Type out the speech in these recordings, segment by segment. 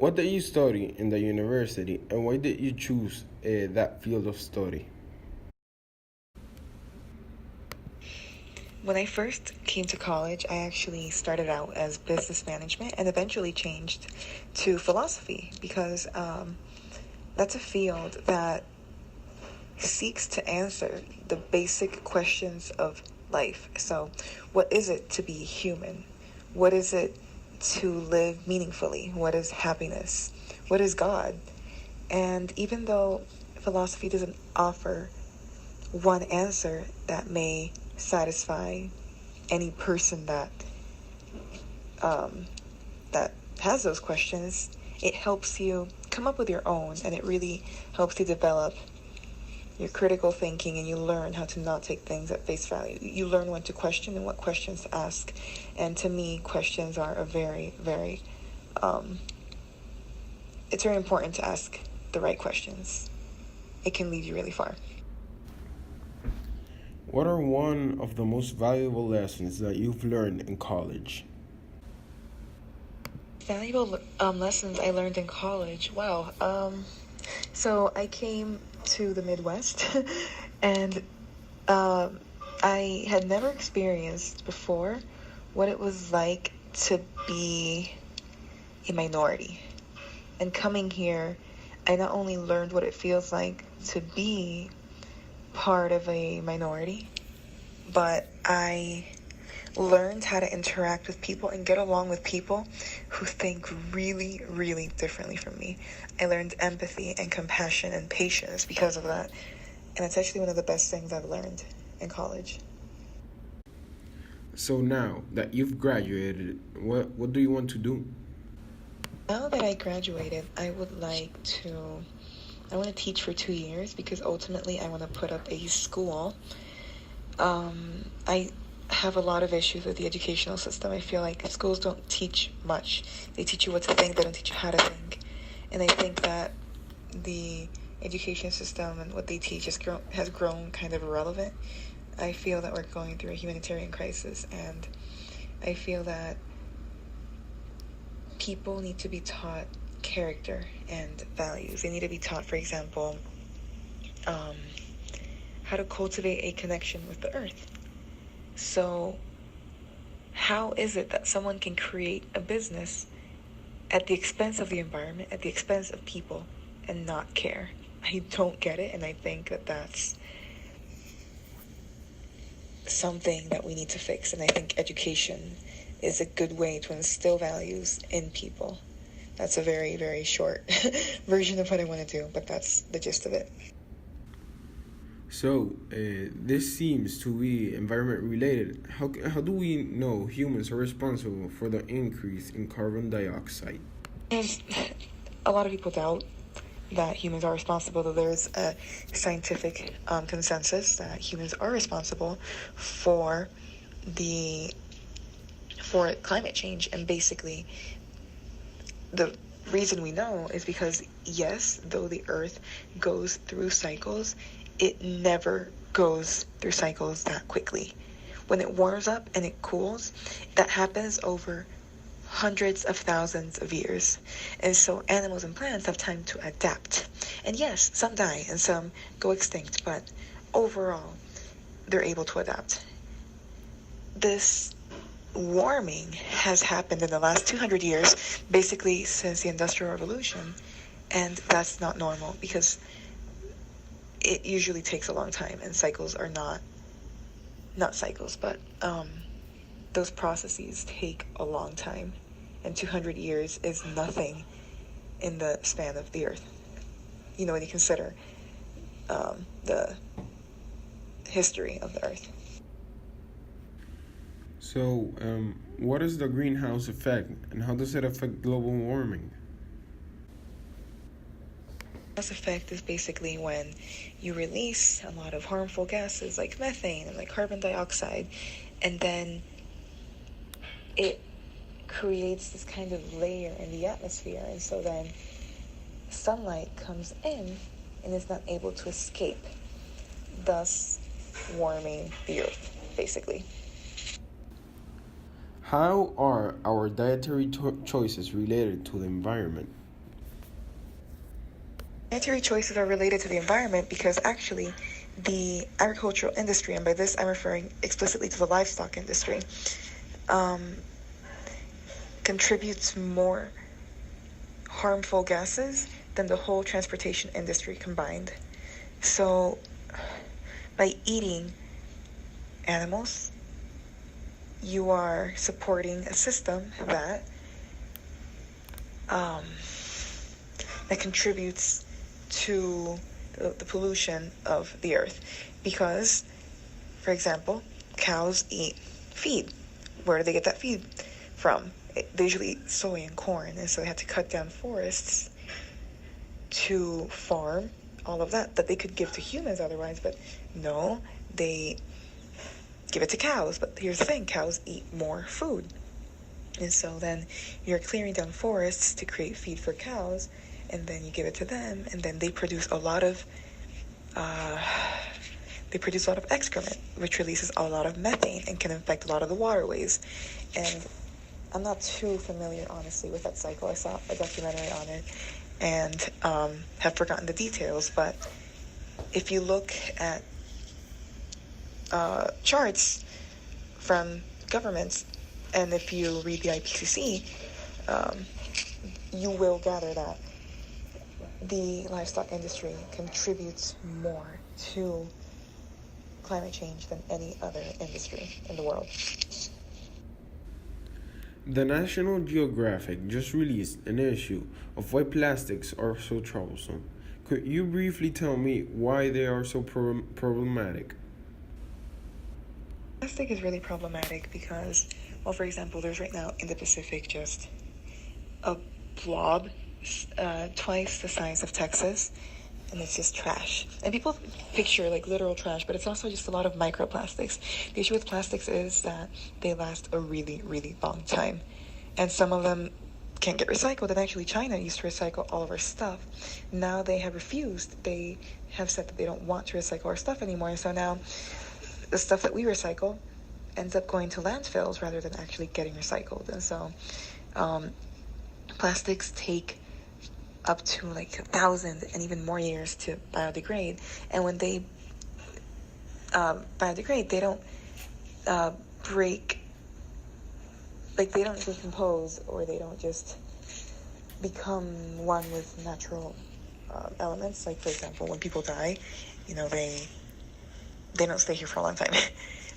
What did you study in the university, and why did you choose that field of study? When I first came to college, I actually started out as business management and eventually changed to philosophy because that's a field that seeks to answer the basic questions of life. So, what is it to be human? What is it to live meaningfully? What is happiness? What is God? And even though philosophy doesn't offer one answer that may satisfy any person that has those questions, it helps you come up with your own, and it really helps you develop your critical thinking, and you learn how to not take things at face value. You learn when to question and what questions to ask. And to me, questions are a very, very, it's very important to ask the right questions. It can lead you really far. What are one of the most valuable lessons that you've learned in college? Valuable lessons I learned in college. Wow. So I came to the Midwest, and I had never experienced before what it was like to be a minority. And coming here, I not only learned what it feels like to be part of a minority, but I learned how to interact with people and get along with people who think really, really differently from me. I learned empathy and compassion and patience because of that. And it's actually one of the best things I've learned in college. So now that you've graduated, what do you want to do? Now that I graduated, I want to teach for 2 years because ultimately I want to put up a school. I have a lot of issues with the educational system. I feel like schools don't teach much. They teach you what to think, they don't teach you how to think. And I think that the education system and what they teach has grown kind of irrelevant. I feel that we're going through a humanitarian crisis, and I feel that people need to be taught character and values. They need to be taught, for example, how to cultivate a connection with the earth. So how is it that someone can create a business at the expense of the environment, at the expense of people, and not care? I don't get it, and I think that that's something that we need to fix. And I think education is a good way to instill values in people. That's a very, very short version of what I want to do, but that's the gist of it. So, this seems to be environment related. How do we know humans are responsible for the increase in carbon dioxide? A lot of people doubt that humans are responsible, though there's a scientific consensus that humans are responsible for climate change. And basically, the reason we know is because, yes, though the earth goes through cycles, it never goes through cycles that quickly. When it warms up and it cools, that happens over hundreds of thousands of years. And so animals and plants have time to adapt. And yes, some die and some go extinct, but overall, they're able to adapt. This warming has happened in the last 200 years, basically since the Industrial Revolution, and that's not normal because it usually takes a long time, and cycles are not cycles, but those processes take a long time, and 200 years is nothing in the span of the earth. You know, when you consider the history of the earth. So, what is the greenhouse effect, and how does it affect global warming? Greenhouse effect is basically when you release a lot of harmful gases like methane and like carbon dioxide, and then it creates this kind of layer in the atmosphere, and so then sunlight comes in and is not able to escape, thus warming the earth, basically. How are our dietary choices related to the environment? Dietary choices are related to the environment because actually the agricultural industry, and by this I'm referring explicitly to the livestock industry, um, contributes more harmful gases than the whole transportation industry combined. So by eating animals, you are supporting a system um, that contributes to the pollution of the earth. Because, for example, cows eat feed. Where do they get that feed from? They usually eat soy and corn, and so they had to cut down forests to farm all of that they could give to humans otherwise, but no, they give it to cows. But here's the thing, cows eat more food. And so then you're clearing down forests to create feed for cows, and then you give it to them, and then they produce a lot of excrement, which releases a lot of methane and can infect a lot of the waterways. And I'm not too familiar, honestly, with that cycle. I saw a documentary on it and have forgotten the details. But if you look at charts from governments, and if you read the IPCC, you will gather that the livestock industry contributes more to climate change than any other industry in the world. The National Geographic just released an issue of why plastics are so troublesome. Could you briefly tell me why they are so problematic? Plastic is really problematic because, well, for example, there's right now in the Pacific just a blob twice the size of Texas, and it's just trash. And people picture like literal trash, but it's also just a lot of microplastics. The issue with plastics is that they last a really, really long time, and some of them can't get recycled. And actually, China used to recycle all of our stuff. Now they have refused. They have said that they don't want to recycle our stuff anymore, and so now the stuff that we recycle ends up going to landfills rather than actually getting recycled. And so plastics take up to like 1,000 and even more years to biodegrade. And when they biodegrade, they don't break, like they don't decompose, or they don't just become one with natural elements. Like, for example, when people die, they don't stay here for a long time,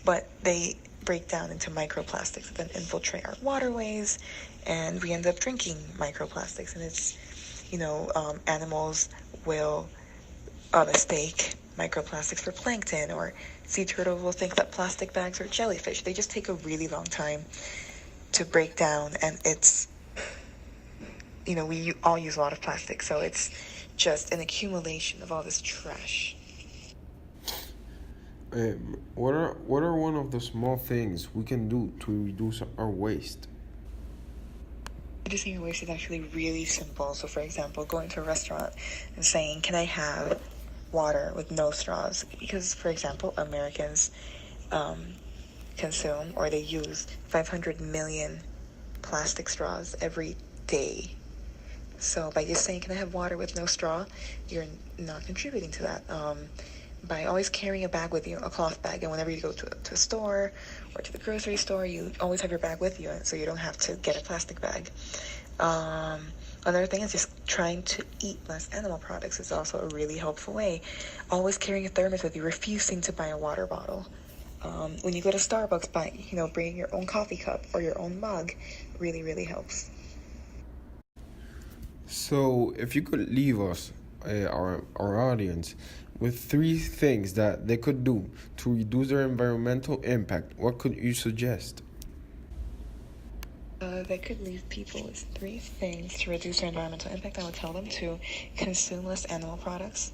but they break down into microplastics that then infiltrate our waterways, and we end up drinking microplastics. And it's, animals will mistake microplastics for plankton, or sea turtles will think that plastic bags are jellyfish. They just take a really long time to break down, and it's, we all use a lot of plastic, so it's just an accumulation of all this trash. What are one of the small things we can do to reduce our waste? Reducing your waste is actually really simple. So, for example, going to a restaurant and saying, "Can I have water with no straws?" Because, for example, Americans consume, or they use 500 million plastic straws every day. So by just saying, "Can I have water with no straw?" you're not contributing to that. By always carrying a bag with you, a cloth bag, and whenever you go to a store or to the grocery store, you always have your bag with you, so you don't have to get a plastic bag. Another thing is just trying to eat less animal products is also a really helpful way. Always carrying a thermos with you, refusing to buy a water bottle. When you go to Starbucks, bringing your own coffee cup or your own mug really, really helps. So, if you could leave us, our audience, with 3 things that they could do to reduce their environmental impact, what could you suggest? That could leave people with 3 things to reduce their environmental impact. I would tell them to consume less animal products.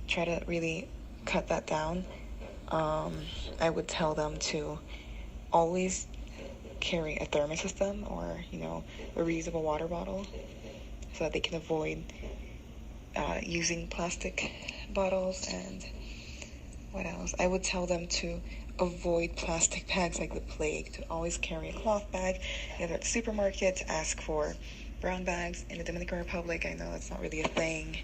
Try to really cut that down. I would tell them to always carry a thermos with them, or, a reusable water bottle, so that they can avoid using plastic bottles. And what else? I would tell them to avoid plastic bags like the plague, to always carry a cloth bag, either at the supermarket, to ask for brown bags. In the Dominican Republic, I know it's not really a thing,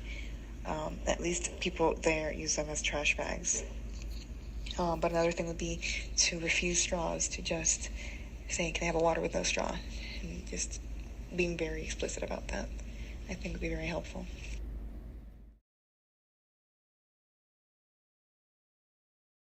At least people there use them as trash bags. But another thing would be to refuse straws, to just say, can I have a water with no straw? And just being very explicit about that, I think would be very helpful.